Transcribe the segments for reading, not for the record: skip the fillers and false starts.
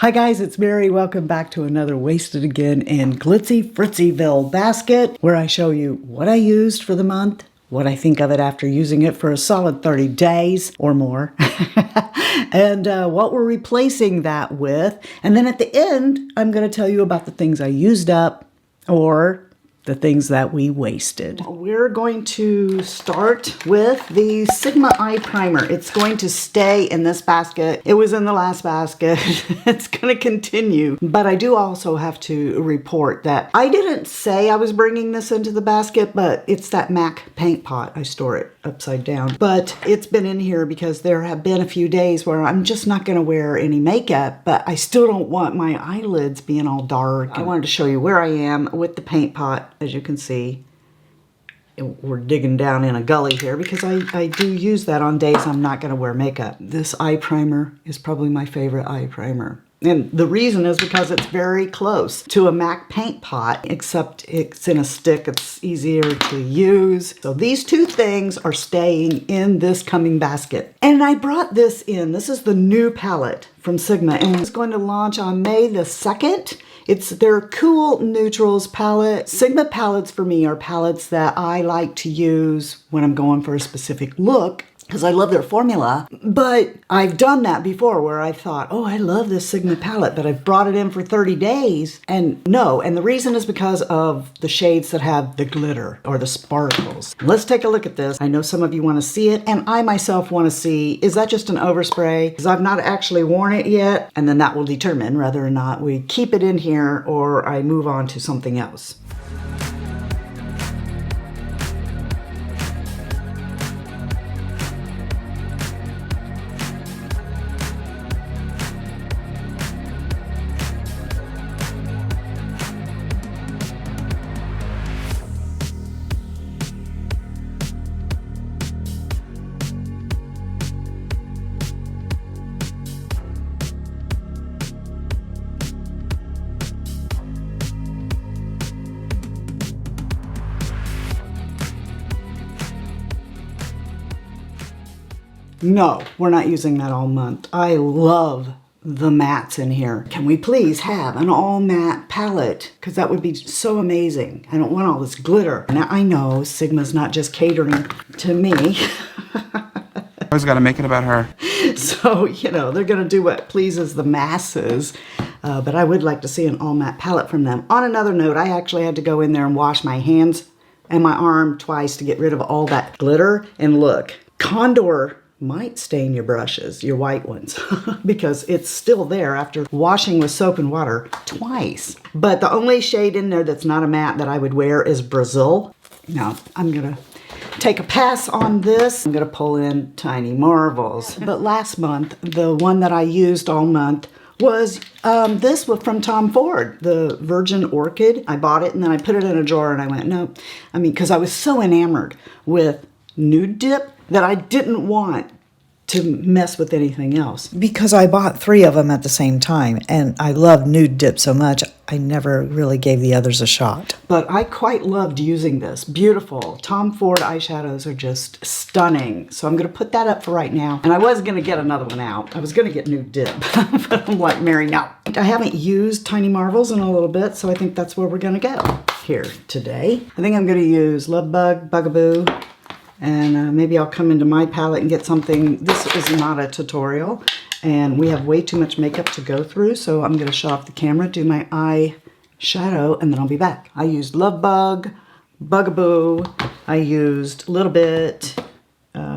Hi guys, it's Mary. Welcome back to another Wasted Again in GlitzyFritzyVille basket, where I show you what I used for the month, what I think of it after using it for a solid 30 days or more, and what we're replacing that with. And then at the end, I'm going to tell you about the things I used up or the things that we wasted. We're going to start with the Sigma Eye Primer. It's going to stay in this basket. It was in the last basket. It's going to continue. But I do also have to report that I didn't say I was bringing this into the basket, but it's that MAC paint pot. I store it upside down. But it's been in here because there have been a few days where I'm just not going to wear any makeup, but I still don't want my eyelids being all dark. I wanted to show you where I am with the paint pot. As you can see, we're digging down in a gully here because I do use that on days I'm not going to wear makeup. This eye primer is probably my favorite eye primer. And the reason is because it's very close to a MAC paint pot, except it's in a stick. It's easier to use. So these two things are staying in this coming basket. And I brought this in. This is the new palette from Sigma, and it's going to launch on May the 2nd. It's their Cool Neutrals palette. Sigma palettes for me are palettes that I like to use when I'm going for a specific look, because I love their formula. But I've done that before where I thought, oh, I love this Sigma palette, but I've brought it in for 30 days. And no, and the reason is because of the shades that have the glitter or the sparkles. Let's take a look at this. I know some of you want to see it, and I myself want to see, is that just an overspray? Because I've not actually worn it yet, and then that will determine whether or not we keep it in here or I move on to something else. No, we're not using that all month. I love the mattes in here. Can we please have an all matte palette? Because that would be so amazing. I don't want all this glitter. Now I know Sigma's not just catering to me. Always got to make it about her. So, you know, they're going to do what pleases the masses. But I would like to see an all matte palette from them. On another note, I actually had to go in there and wash my hands and my arm twice to get rid of all that glitter. And look, Condor might stain your brushes, your white ones, because it's still there after washing with soap and water twice. But the only shade in there that's not a matte that I would wear is Brazil. Now, I'm gonna take a pass on this. I'm gonna pull in Tiny Marvels. But last month, the one that I used all month was this was from Tom Ford, the Virgin Orchid. I bought it and then I put it in a drawer and I went, no. I mean, because I was so enamored with Nude Dip that I didn't want to mess with anything else. Because I bought 3 of them at the same time, and I love Nude Dip so much, I never really gave the others a shot. But I quite loved using this. Beautiful. Tom Ford eyeshadows are just stunning. So I'm going to put that up for right now. And I was going to get another one out. I was going to get Nude Dip, but I'm like, Mary, no. I haven't used Tiny Marvels in a little bit, so I think that's where we're going to go here today. I think I'm going to use Love Bug, Bugaboo, and maybe I'll come into my palette and get something. This is not a tutorial, and we have way too much makeup to go through, so I'm going to shut off the camera, do my eye shadow, and then I'll be back. I used Love Bug, Bugaboo. I used a little bit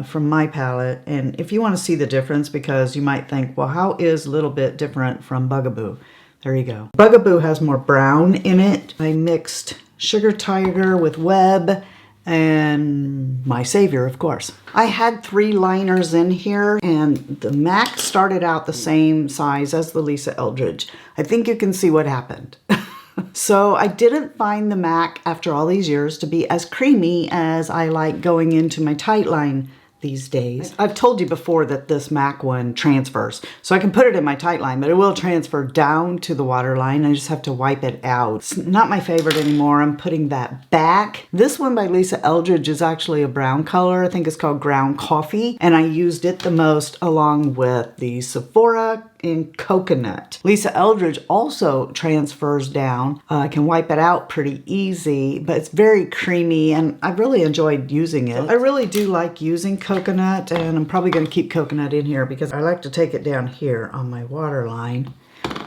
from my palette, and if you want to see the difference, because you might think, well, how is a little bit different from Bugaboo? There you go. Bugaboo has more brown in it. I mixed Sugar Tiger with Web, and my savior, of course. I had 3 liners in here, and the MAC started out the same size as the Lisa Eldridge. I think you can see what happened. So I didn't find the MAC, after all these years, to be as creamy as I like going into my tight line these days. I've told you before that this MAC one transfers. So I can put it in my tight line, but it will transfer down to the waterline. I just have to wipe it out. It's not my favorite anymore. I'm putting that back. This one by Lisa Eldridge is actually a brown color. I think it's called Ground Coffee. And I used it the most along with the Sephora in Coconut. Lisa Eldridge also transfers down. I can wipe it out pretty easy, but it's very creamy and I've really enjoyed using it. I really do like using Coconut, and I'm probably going to keep Coconut in here because I like to take it down here on my waterline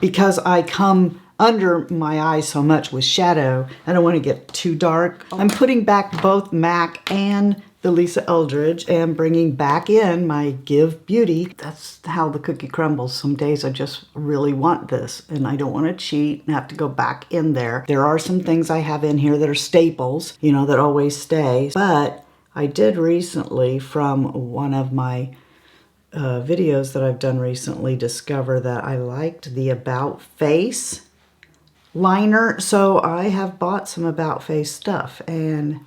because I come under my eyes so much with shadow. I don't want to get too dark. I'm putting back both MAC and the Lisa Eldridge and bringing back in my Give Beauty. That's how the cookie crumbles. Some days I just really want this and I don't want to cheat and have to go back in there. There are some things I have in here that are staples, you know, that always stay. But I did recently, from one of my videos that I've done recently, discover that I liked the About Face liner. So I have bought some About Face stuff, and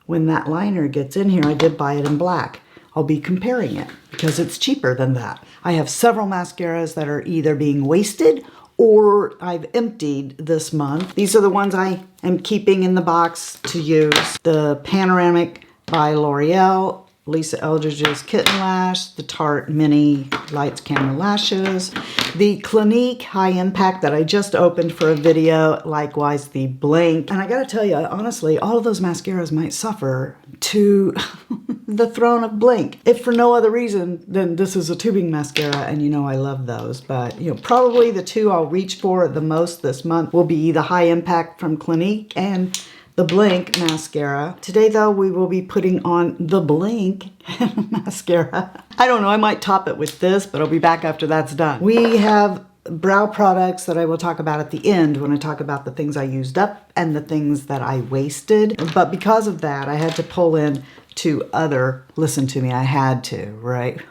when that liner gets in here, I did buy it in black. I'll be comparing it because it's cheaper than that. I have several mascaras that are either being wasted or I've emptied this month. These are the ones I am keeping in the box to use. The Panoramic by L'Oreal, Lisa Eldridge's Kitten Lash, the Tarte Mini Lights Camera Lashes, the Clinique High Impact that I just opened for a video, likewise the Blink. And I gotta tell you, honestly, all of those mascaras might suffer to the throne of Blink. If for no other reason than this is a tubing mascara, and you know I love those. But you know, probably the two I'll reach for the most this month will be the High Impact from Clinique and the Blink mascara. Today though, we will be putting on the Blink mascara. I don't know, I might top it with this, but I'll be back after that's done. We have brow products that I will talk about at the end when I talk about the things I used up and the things that I wasted. But because of that, I had to pull in two other, listen to me, I had to, right?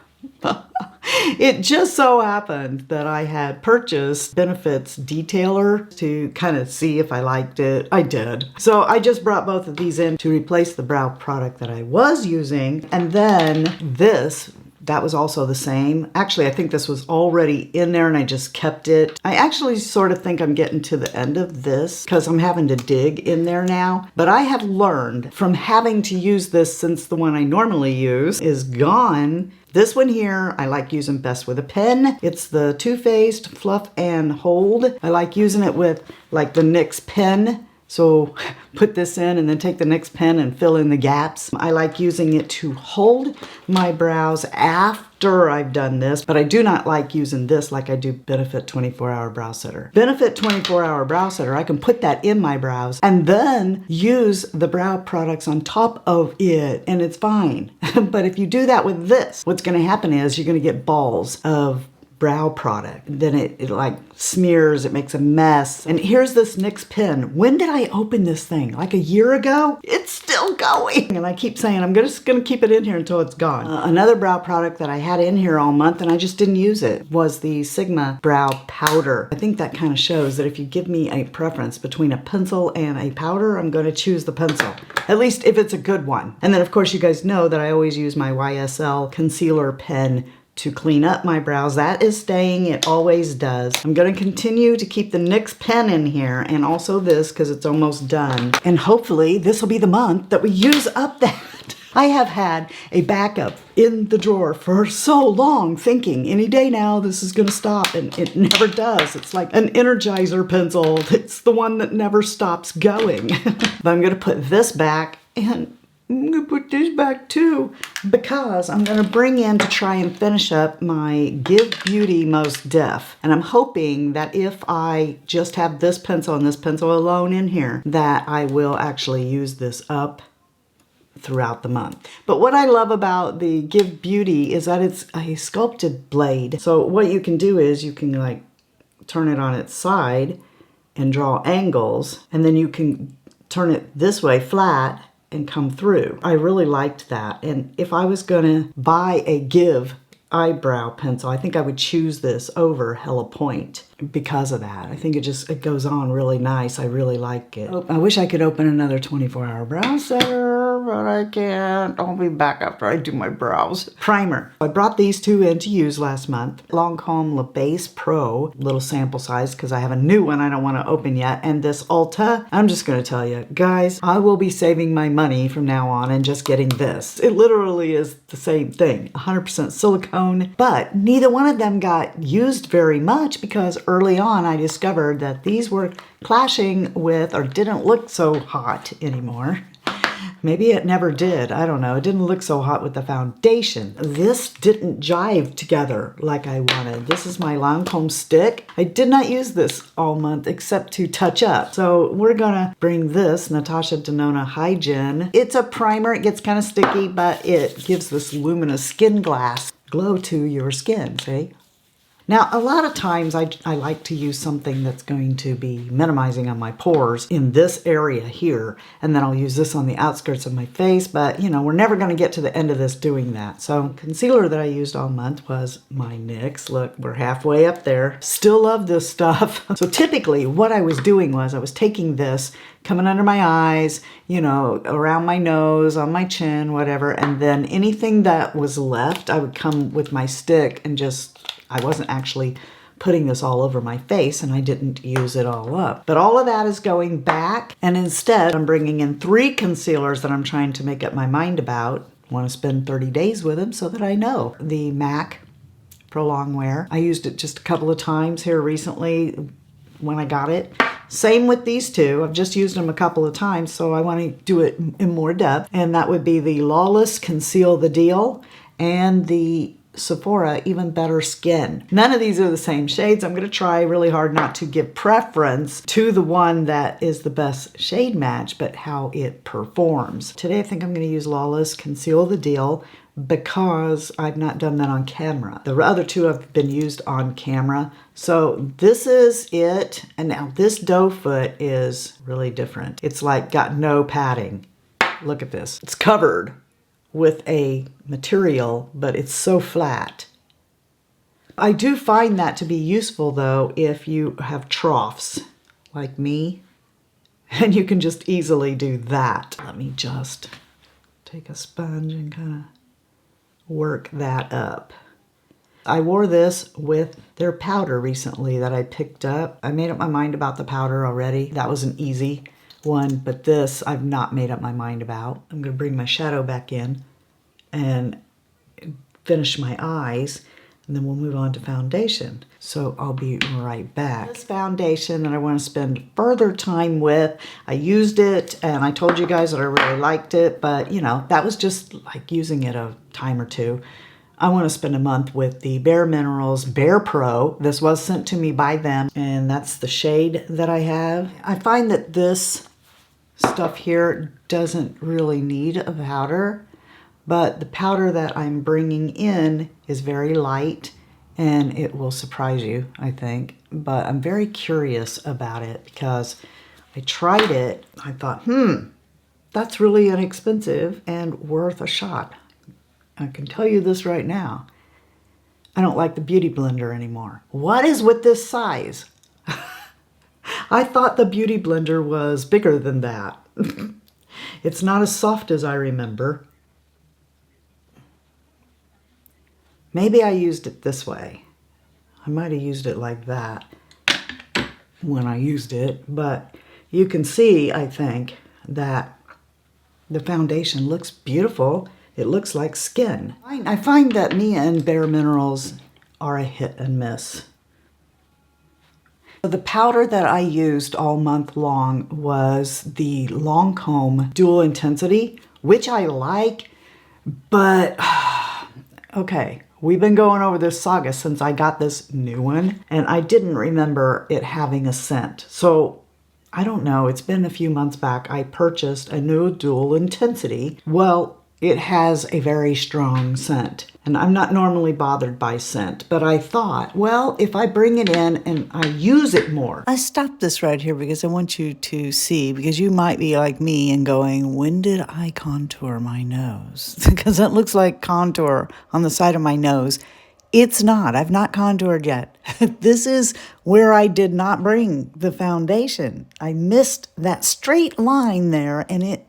It just so happened that I had purchased Benefits Detailer to kind of see if I liked it. I did. So I just brought both of these in to replace the brow product that I was using. And then this, that was also the same. Actually, I think this was already in there and I just kept it. I actually sort of think I'm getting to the end of this because I'm having to dig in there now. But I have learned from having to use this since the one I normally use is gone. This one here, I like using best with a pen. It's the Too Faced Fluff and Hold. I like using it with like the NYX pen. So put this in and then take the NYX pen and fill in the gaps. I like using it to hold my brows after I've done this, but I do not like using this like I do Benefit 24-Hour Brow Setter. Benefit 24-Hour Brow Setter, I can put that in my brows and then use the brow products on top of it and it's fine. But if you do that with this, what's gonna happen is you're gonna get balls of brow product. Then it like smears, it makes a mess. And here's this NYX pen. When did I open this thing? Like a year ago? It's still going. And I keep saying, I'm just gonna keep it in here until it's gone. Another brow product that I had in here all month and I just didn't use it was the Sigma Brow Powder. I think that kind of shows that if you give me a preference between a pencil and a powder, I'm gonna choose the pencil. At least if it's a good one. And then of course you guys know that I always use my YSL concealer pen to clean up my brows. That is staying, it always does. I'm gonna continue to keep the NYX pen in here and also this because it's almost done. And hopefully this will be the month that we use up that. I have had a backup in the drawer for so long thinking any day now this is gonna stop and it never does. It's like an Energizer pencil. It's the one that never stops going. But I'm gonna put this back and I'm gonna put this back too because I'm gonna bring in to try and finish up my Give Beauty Most Def. And I'm hoping that if I just have this pencil and this pencil alone in here, that I will actually use this up throughout the month. But what I love about the Give Beauty is that it's a sculpted blade. So what you can do is you can like turn it on its side and draw angles, and then you can turn it this way flat and come through. I really liked that. And if I was gonna buy a Give eyebrow pencil, I think I would choose this over Hella Point because of that. I think it goes on really nice. I really like it. I wish I could open another 24-hour brow setter. but I can't. I'll be back after I do my brows. Primer. I brought these two in to use last month. Lancome Le Base Pro, little sample size because I have a new one I don't want to open yet. And this Ulta, I'm just going to tell you, guys, I will be saving my money from now on and just getting this. It literally is the same thing, 100% silicone, but neither one of them got used very much because early on I discovered that these were clashing with or didn't look so hot anymore. Maybe it never did. I don't know. It didn't look so hot with the foundation. This didn't jive together like I wanted. This is my Lancome stick. I did not use this all month except to touch up. So we're gonna bring this Natasha Denona Hygiene. It's a primer. It gets kind of sticky, but it gives this luminous skin glass glow to your skin, see? Now, a lot of times I like to use something that's going to be minimizing on my pores in this area here, and then I'll use this on the outskirts of my face, but you know, we're never going to get to the end of this doing that. So concealer that I used all month was my NYX. Look, we're halfway up there. Still love this stuff. So typically what I was doing was I was taking this, coming under my eyes, you know, around my nose, on my chin, whatever, and then anything that was left, I would come with my stick and just, I wasn't actually putting this all over my face and I didn't use it all up. But all of that is going back, and instead I'm bringing in 3 concealers that I'm trying to make up my mind about. I want to spend 30 days with them so that I know. The MAC Pro Longwear. I used it just a couple of times here recently when I got it. Same with these two. I've just used them a couple of times, so I want to do it in more depth. And that would be the Lawless Conceal the Deal and the Sephora Even Better Skin. None of these are the same shades. I'm going to try really hard not to give preference to the one that is the best shade match, but how it performs. Today I think I'm going to use Lawless Conceal the Deal because I've not done that on camera. The other two have been used on camera. So this is it. And now this doe foot is really different. It's like got no padding. Look at this. It's covered with a material, but it's so flat. I do find that to be useful though if you have troughs like me, and you can just easily do that. Let me just take a sponge and kind of work that up. I wore this with their powder recently that I picked up. I made up my mind about the powder already. That was an easy one, but this I've not made up my mind about. I'm going to bring my shadow back in and finish my eyes, and then we'll move on to foundation. So I'll be right back. This foundation that I want to spend further time with, I used it and I told you guys that I really liked it, but you know, that was just like using it a time or two. I want to spend a month with the Bare Minerals Bare Pro. This was sent to me by them, and that's the shade that I have. I find that this stuff here doesn't really need a powder, but the powder that I'm bringing in is very light, and it will surprise you, I think. But I'm very curious about it because I tried it. I thought, that's really inexpensive and worth a shot. I can tell you this right now. I don't like the Beauty Blender anymore. What is with this size? I thought the Beauty Blender was bigger than that. It's not as soft as I remember. Maybe I used it this way. I might have used it like that when I used it, but you can see, I think, that the foundation looks beautiful. It looks like skin. I find that me and Bare Minerals are a hit and miss. The powder that I used all month long was the Lancome Dual Intensity, which I like, but okay. We've been going over this saga since I got this new one, and I didn't remember it having a scent. So I don't know, it's been a few months back. I purchased a new Dual Intensity. Well, it has a very strong scent, and I'm not normally bothered by scent, but I thought, well, if I bring it in and I use it more. I stopped this right here because I want you to see, because you might be like me and going, when did I contour my nose? Because that looks like contour on the side of my nose. It's not. I've not contoured yet. This is where I did not bring the foundation. I missed that straight line there, and it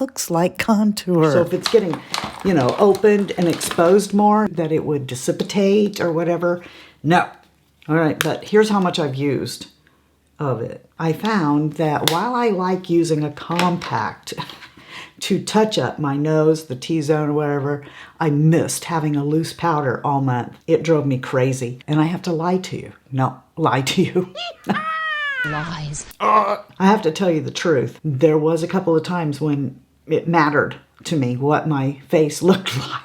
looks like contour. So if it's getting, you know, opened and exposed more, that it would dissipate or whatever. No. All right, but here's how much I've used of it. I found that while I like using a compact to touch up my nose, the T-zone or whatever, I missed having a loose powder all month. It drove me crazy. And I have to lie to you. No, lie to you. Lies. I have to tell you the truth. There was a couple of times when it mattered to me what my face looked like.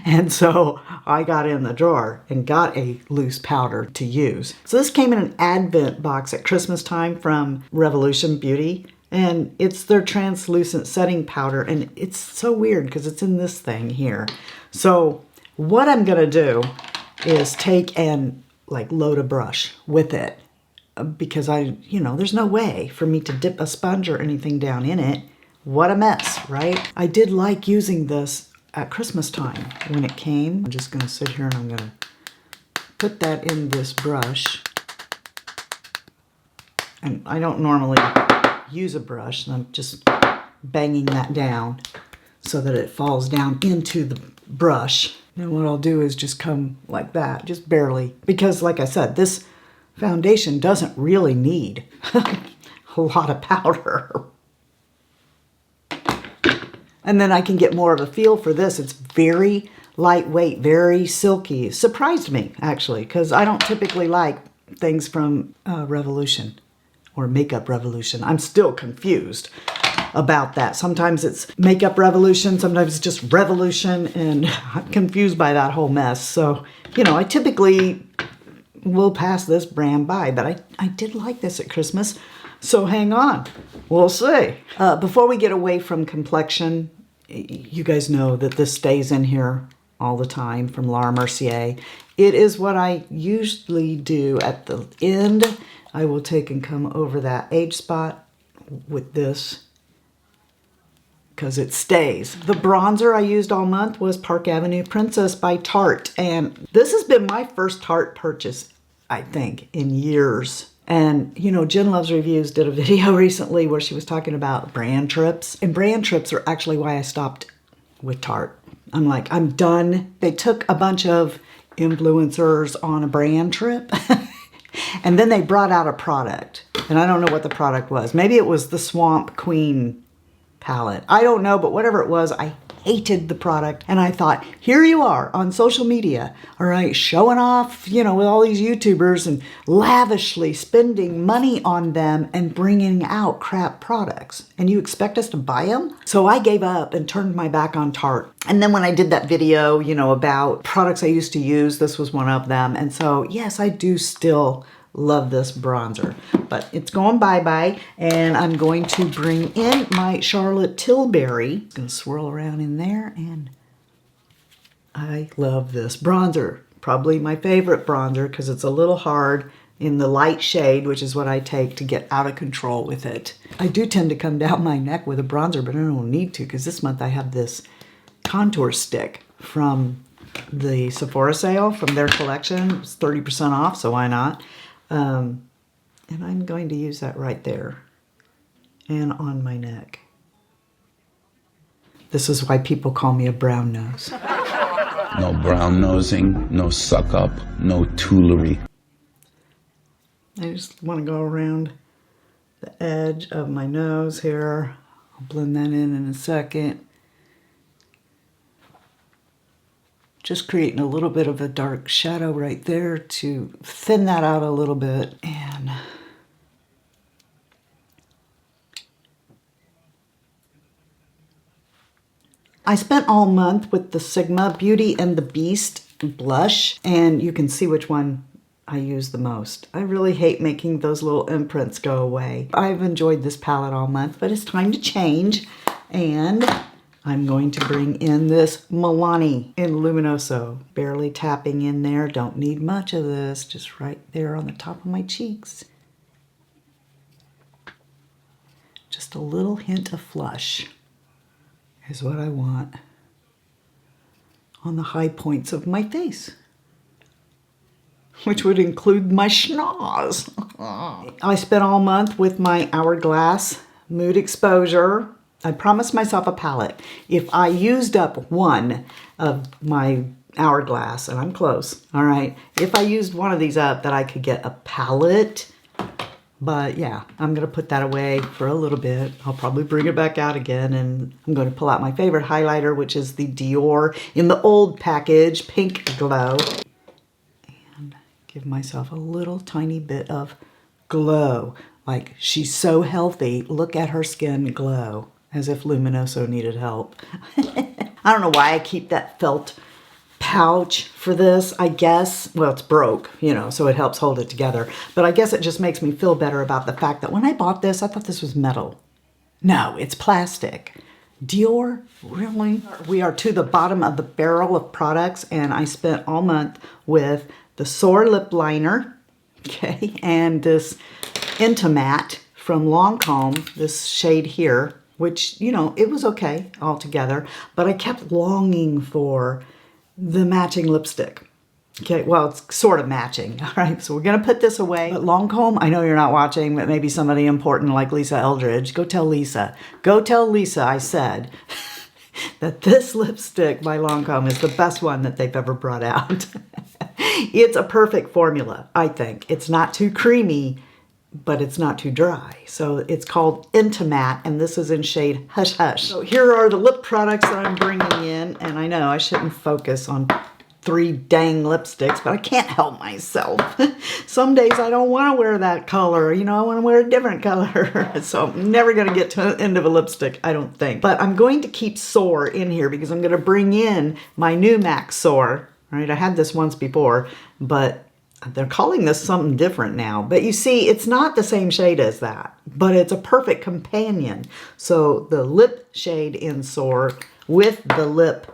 And so I got in the drawer and got a loose powder to use. So this came in an Advent box at Christmas time from Revolution Beauty. And it's their translucent setting powder. And it's so weird because it's in this thing here. So what I'm going to do is take and like load a brush with it. Because there's no way for me to dip a sponge or anything down in it. What a mess, right? I did like using this at Christmas time when it came. I'm just gonna sit here and I'm gonna put that in this brush. And I don't normally use a brush, and I'm just banging that down so that it falls down into the brush. And what I'll do is just come like that, just barely. Because like I said, this foundation doesn't really need a lot of powder. And then I can get more of a feel for this. It's very lightweight, very silky. Surprised me, actually, because I don't typically like things from Revolution or Makeup Revolution. I'm still confused about that. Sometimes it's Makeup Revolution, sometimes it's just Revolution, and I'm confused by that whole mess. So, I typically will pass this brand by, but I did like this at Christmas. So hang on, we'll see. Before we get away from complexion, you guys know that this stays in here all the time from Laura Mercier. It is what I usually do at the end. I will take and come over that age spot with this because it stays. The bronzer I used all month was Park Avenue Princess by Tarte. And this has been my first Tarte purchase, I think, in years. And, Jen Loves Reviews did a video recently where she was talking about brand trips. And brand trips are actually why I stopped with Tarte. I'm like, I'm done. They took a bunch of influencers on a brand trip. And then they brought out a product. And I don't know what the product was. Maybe it was the Swamp Queen palette. I don't know, but whatever it was, I hated the product. And I thought, here you are on social media, all right, showing off, with all these YouTubers and lavishly spending money on them and bringing out crap products. And you expect us to buy them? So I gave up and turned my back on Tarte. And then when I did that video, about products I used to use, this was one of them. And so, yes, I do still love this bronzer, but it's going bye-bye, and I'm going to bring in my Charlotte Tilbury. I'm gonna swirl around in there, and I love this bronzer. Probably my favorite bronzer because it's a little hard in the light shade, which is what I take to get out of control with it. I do tend to come down my neck with a bronzer, but I don't need to because this month I have this contour stick from the Sephora sale from their collection. It's 30% off, so why not? And I'm going to use that right there and on my neck. This is why people call me a brown nose. No brown nosing, no suck up, no toolery. I just want to go around the edge of my nose here. I'll blend that in a second. Just creating a little bit of a dark shadow right there to thin that out a little bit. And I spent all month with the Sigma Beauty and the Beast blush, and you can see which one I use the most. I really hate making those little imprints go away. I've enjoyed this palette all month, but it's time to change. And I'm going to bring in this Milani in Luminoso. Barely tapping in there. Don't need much of this. Just right there on the top of my cheeks. Just a little hint of flush is what I want on the high points of my face, which would include my schnoz. I spent all month with my Hourglass Mood Exposure. I promised myself a palette. If I used up one of my hourglass, and I'm close, all right? If I used one of these up, that I could get a palette. But yeah, I'm going to put that away for a little bit. I'll probably bring it back out again, and I'm going to pull out my favorite highlighter, which is the Dior in the old package, Pink Glow. And give myself a little tiny bit of glow. Like, she's so healthy. Look at her skin glow, as if Luminoso needed help. I don't know why I keep that felt pouch for this. I guess, well, it's broke, you know, so it helps hold it together. But I guess it just makes me feel better about the fact that when I bought this, I thought this was metal. No, it's plastic. Dior, really? We are to the bottom of the barrel of products, and I spent all month with the Soar lip liner, okay, and this Intimatte from Lancome, this shade here, which, you know, it was okay altogether, but I kept longing for the matching lipstick. Okay, well, it's sort of matching. All right, so we're going to put this away. But Lancome, I know you're not watching, but maybe somebody important like Lisa Eldridge. Go tell Lisa. Go tell Lisa I said that this lipstick by Lancome is the best one that they've ever brought out. It's a perfect formula, I think. It's not too creamy, but it's not too dry. So it's called Intimatte, and this is in shade Hush Hush. So here are the lip products that I'm bringing in, and I know I shouldn't focus on 3 dang lipsticks, but I can't help myself. Some days I don't want to wear that color. You know, I want to wear a different color. So I'm never going to get to the end of a lipstick, I don't think. But I'm going to keep Soar in here because I'm going to bring in my new MAC Soar. Right? I had this once before, but they're calling this something different now. But you see, it's not the same shade as that, but it's a perfect companion. So the lip shade in Soar with the lip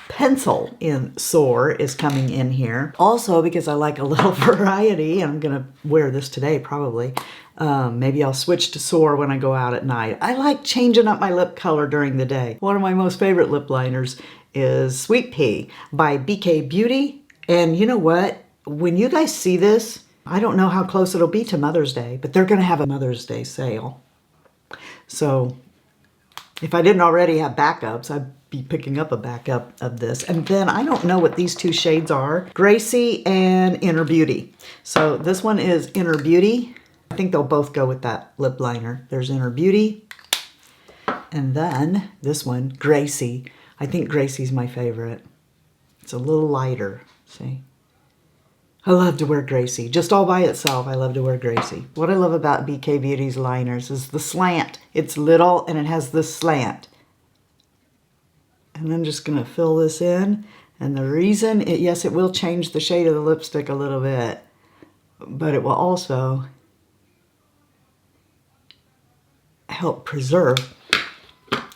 pencil in Soar is coming in here. Also, because I like a little variety, and I'm going to wear this today probably. Maybe I'll switch to Soar when I go out at night. I like changing up my lip color during the day. One of my most favorite lip liners is Sweet Pea by BK Beauty. And you know what? When you guys see this, I don't know how close it'll be to Mother's Day, but they're going to have a Mother's Day sale. So if I didn't already have backups, I'd be picking up a backup of this. And then I don't know what these 2 shades are, Gracie and Inner Beauty. So this one is Inner Beauty. I think they'll both go with that lip liner. There's Inner Beauty. And then this one, Gracie. I think Gracie's my favorite. It's a little lighter, see? I love to wear Gracie. Just all by itself, I love to wear Gracie. What I love about BK Beauty's liners is the slant. It's little and it has this slant. And I'm just going to fill this in. And the reason, yes, it will change the shade of the lipstick a little bit, but it will also help preserve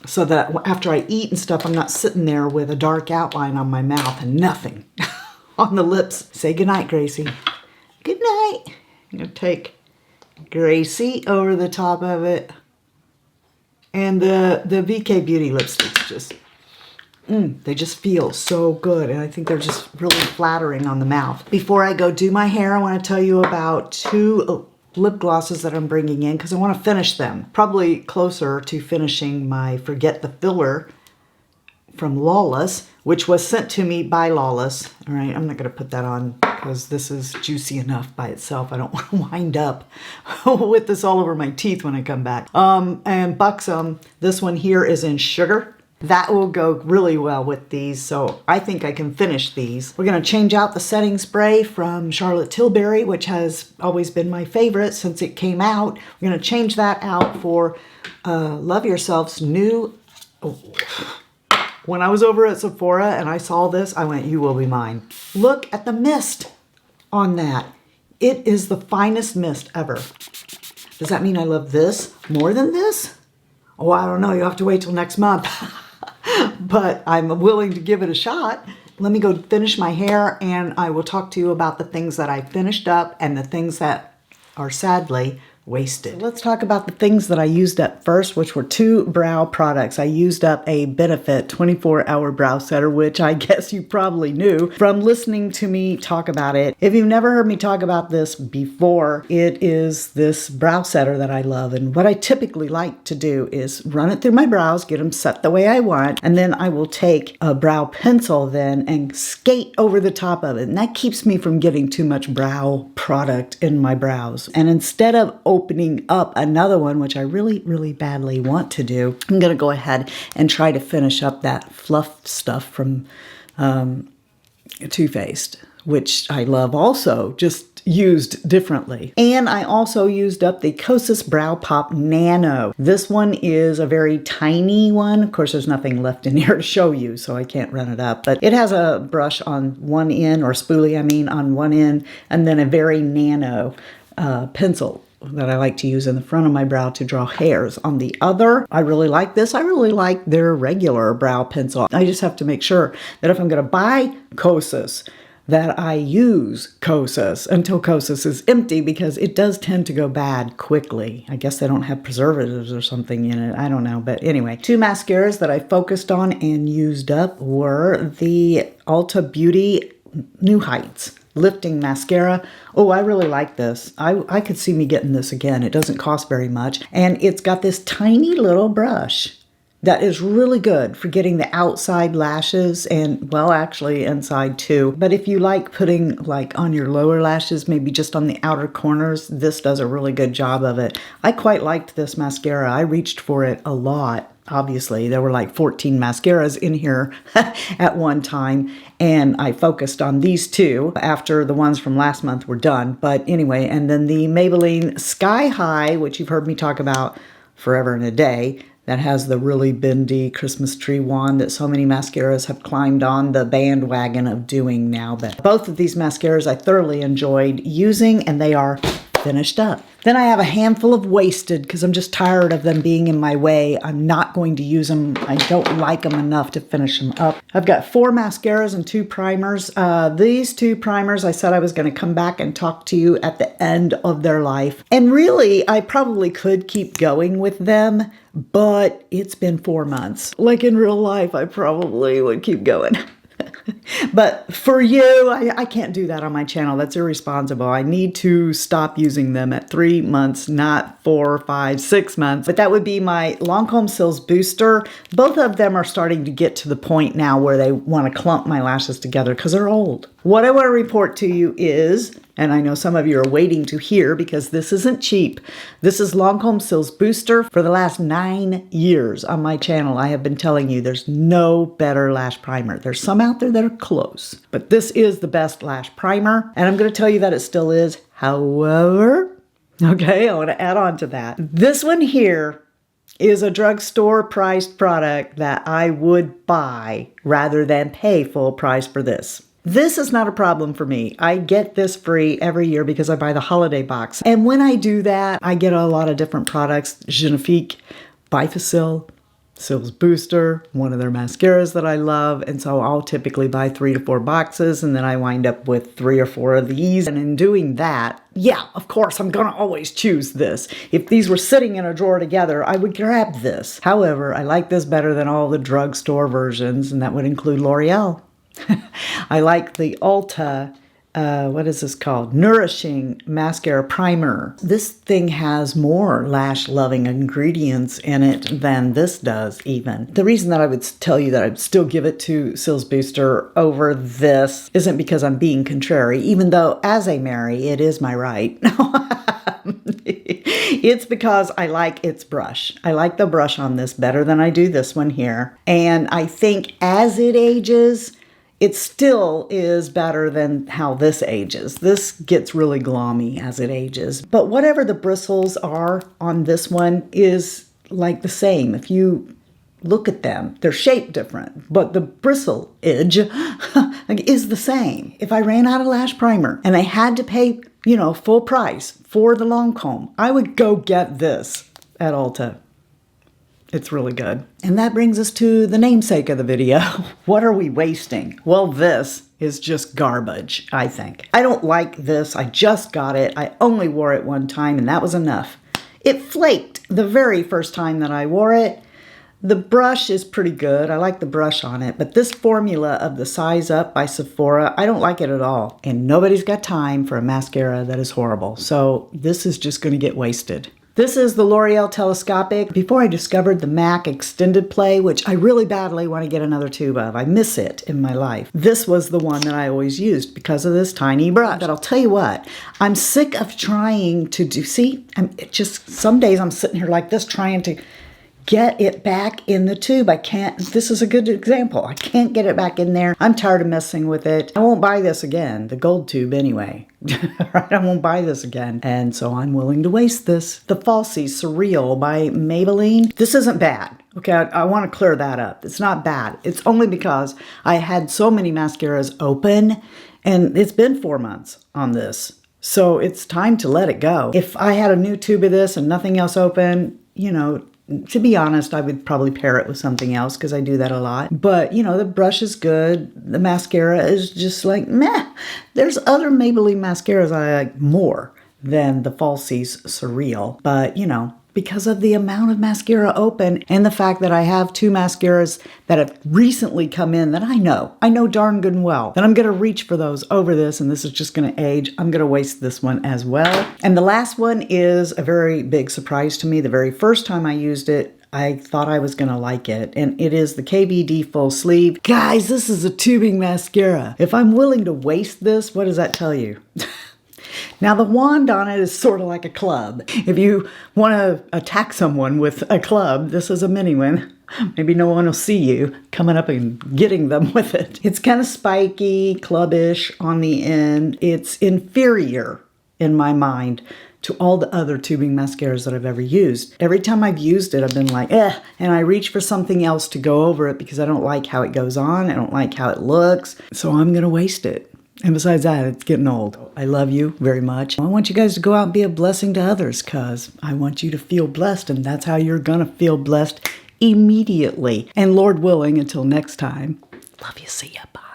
so that after I eat and stuff, I'm not sitting there with a dark outline on my mouth and nothing on the lips. Say goodnight, Gracie. Good night. I'm going to take Gracie over the top of it. And the BK Beauty lipsticks just, they just feel so good. And I think they're just really flattering on the mouth. Before I go do my hair, I want to tell you about 2 lip glosses that I'm bringing in because I want to finish them. Probably closer to finishing my Forget the Filler from Lawless, which was sent to me by Lawless. All right, I'm not going to put that on because this is juicy enough by itself. I don't want to wind up with this all over my teeth when I come back. And Buxom, this one here is in Sugar. That will go really well with these, so I think I can finish these. We're going to change out the setting spray from Charlotte Tilbury, which has always been my favorite since it came out. We're going to change that out for Love Yourself's new... Oh. When I was over at Sephora and I saw this, I went, you will be mine. Look at the mist on that. It is the finest mist ever. Does that mean I love this more than this? Oh, I don't know. You'll have to wait till next month. But I'm willing to give it a shot. Let me go finish my hair and I will talk to you about the things that I finished up and the things that are sadly wasted. Let's talk about the things that I used up first, which were 2 brow products. I used up a Benefit 24-hour brow setter, which I guess you probably knew from listening to me talk about it. If you've never heard me talk about this before, it is this brow setter that I love. And what I typically like to do is run it through my brows, get them set the way I want, and then I will take a brow pencil then and skate over the top of it. And that keeps me from getting too much brow product in my brows. And instead of opening up another one, which I really badly want to do, I'm going to go ahead and try to finish up that fluff stuff from Too Faced, which I love also, just used differently. And I also used up the Kosas Brow Pop Nano. This one is a very tiny one. Of course, there's nothing left in here to show you, so I can't run it up. But it has a brush on one end, or spoolie, I mean, on one end, and then a very nano pencil that I like to use in the front of my brow to draw hairs. On the other, I really like this. I really like their regular brow pencil. I just have to make sure that if I'm going to buy Kosas, that I use Kosas until Kosas is empty, because it does tend to go bad quickly. I guess they don't have preservatives or something in it. I don't know. But anyway, 2 mascaras that I focused on and used up were the Ulta Beauty New Heights Lifting Mascara. Oh, I really like this. I could see me getting this again. It doesn't cost very much. And it's got this tiny little brush that is really good for getting the outside lashes and, well, actually inside too. But if you like putting like on your lower lashes, maybe just on the outer corners, this does a really good job of it. I quite liked this mascara. I reached for it a lot. Obviously, there were like 14 mascaras in here at one time, and I focused on these 2 after the ones from last month were done. But anyway, and then the Maybelline Sky High, which you've heard me talk about forever and a day, that has the really bendy Christmas tree wand that so many mascaras have climbed on the bandwagon of doing now. But both of these mascaras I thoroughly enjoyed using, and they are finished up. Then I have a handful of wasted because I'm just tired of them being in my way. I'm not going to use them. I don't like them enough to finish them up. I've got 4 mascaras and 2 primers. These 2 primers, I said I was going to come back and talk to you at the end of their life. And really, I probably could keep going with them, but it's been 4 months. Like in real life, I probably would keep going. But for you, I can't do that on my channel. That's irresponsible. I need to stop using them at 3 months, not 4, 5, 6 months. But that would be my Lancome Sills Booster. Both of them are starting to get to the point now where they want to clump my lashes together because they're old. What I want to report to you is, and I know some of you are waiting to hear because this isn't cheap, this is Lancome Sills Booster. For the last 9 years on my channel, I have been telling you there's no better lash primer. There's some out there that are close, but this is the best lash primer, and I'm going to tell you that it still is. However, okay, I want to add on to that. This one here is a drugstore priced product that I would buy rather than pay full price for this. This is not a problem for me. I get this free every year because I buy the holiday box. And when I do that, I get a lot of different products. Genifique, Bifacil, Sills Booster, one of their mascaras that I love. And so I'll typically buy 3 to 4 boxes, and then I wind up with 3 or 4 of these. And in doing that, yeah, of course, I'm gonna always choose this. If these were sitting in a drawer together, I would grab this. However, I like this better than all the drugstore versions, and that would include L'Oreal. I like the Ulta, what is this called? Nourishing Mascara Primer. This thing has more lash-loving ingredients in it than this does even. The reason that I would tell you that I'd still give it to Sills Booster over this isn't because I'm being contrary, even though as a Mary, it is my right. It's because I like its brush. I like the brush on this better than I do this one here. And I think as it ages, it still is better than how this ages. This gets really glommy as it ages. But whatever the bristles are on this one is like the same. If you look at them, they're shaped different, but the bristle edge is the same. If I ran out of lash primer and I had to pay, full price for the Lancome, I would go get this at Ulta. It's really good. And that brings us to the namesake of the video. What are we wasting? Well, this is just garbage, I think. I don't like this. I just got it. I only wore it one time and that was enough. It flaked the very first time that I wore it. The brush is pretty good. I like the brush on it, but this formula of the Size Up by Sephora, I don't like it at all. And nobody's got time for a mascara that is horrible. So this is just going to get wasted. This is the L'Oreal Telescopic. Before I discovered the MAC Extended Play, which I really badly want to get another tube of. I miss it in my life. This was the one that I always used because of this tiny brush. But I'll tell you what, I'm sick of trying to do, see, some days I'm sitting here like this trying to get it back in the tube. I can't, this is a good example. I can't get it back in there. I'm tired of messing with it. I won't buy this again, the gold tube anyway. Right? I won't buy this again. And so I'm willing to waste this. The Falsies Surreal by Maybelline. This isn't bad. Okay, I want to clear that up. It's not bad. It's only because I had so many mascaras open and it's been 4 months on this. So it's time to let it go. If I had a new tube of this and nothing else open, you know, to be honest, I would probably pair it with something else because I do that a lot. But, you know, the brush is good. The mascara is just like, meh. There's other Maybelline mascaras I like more than the Falsies Surreal. But, you know, because of the amount of mascara open and the fact that I have 2 mascaras that have recently come in that I know darn good and well that I'm going to reach for those over this, and this is just going to age. I'm going to waste this one as well. And the last one is a very big surprise to me. The very first time I used it, I thought I was going to like it, and it is the KVD Full Sleeve. Guys, this is a tubing mascara. If I'm willing to waste this, what does that tell you? Now, the wand on it is sort of like a club. If you want to attack someone with a club, this is a mini one. Maybe no one will see you coming up and getting them with it. It's kind of spiky, clubbish on the end. It's inferior, in my mind, to all the other tubing mascaras that I've ever used. Every time I've used it, I've been like, and I reach for something else to go over it because I don't like how it goes on. I don't like how it looks. So I'm going to waste it. And besides that, it's getting old. I love you very much. I want you guys to go out and be a blessing to others because I want you to feel blessed, and that's how you're going to feel blessed immediately. And Lord willing, until next time, love you, see ya, bye.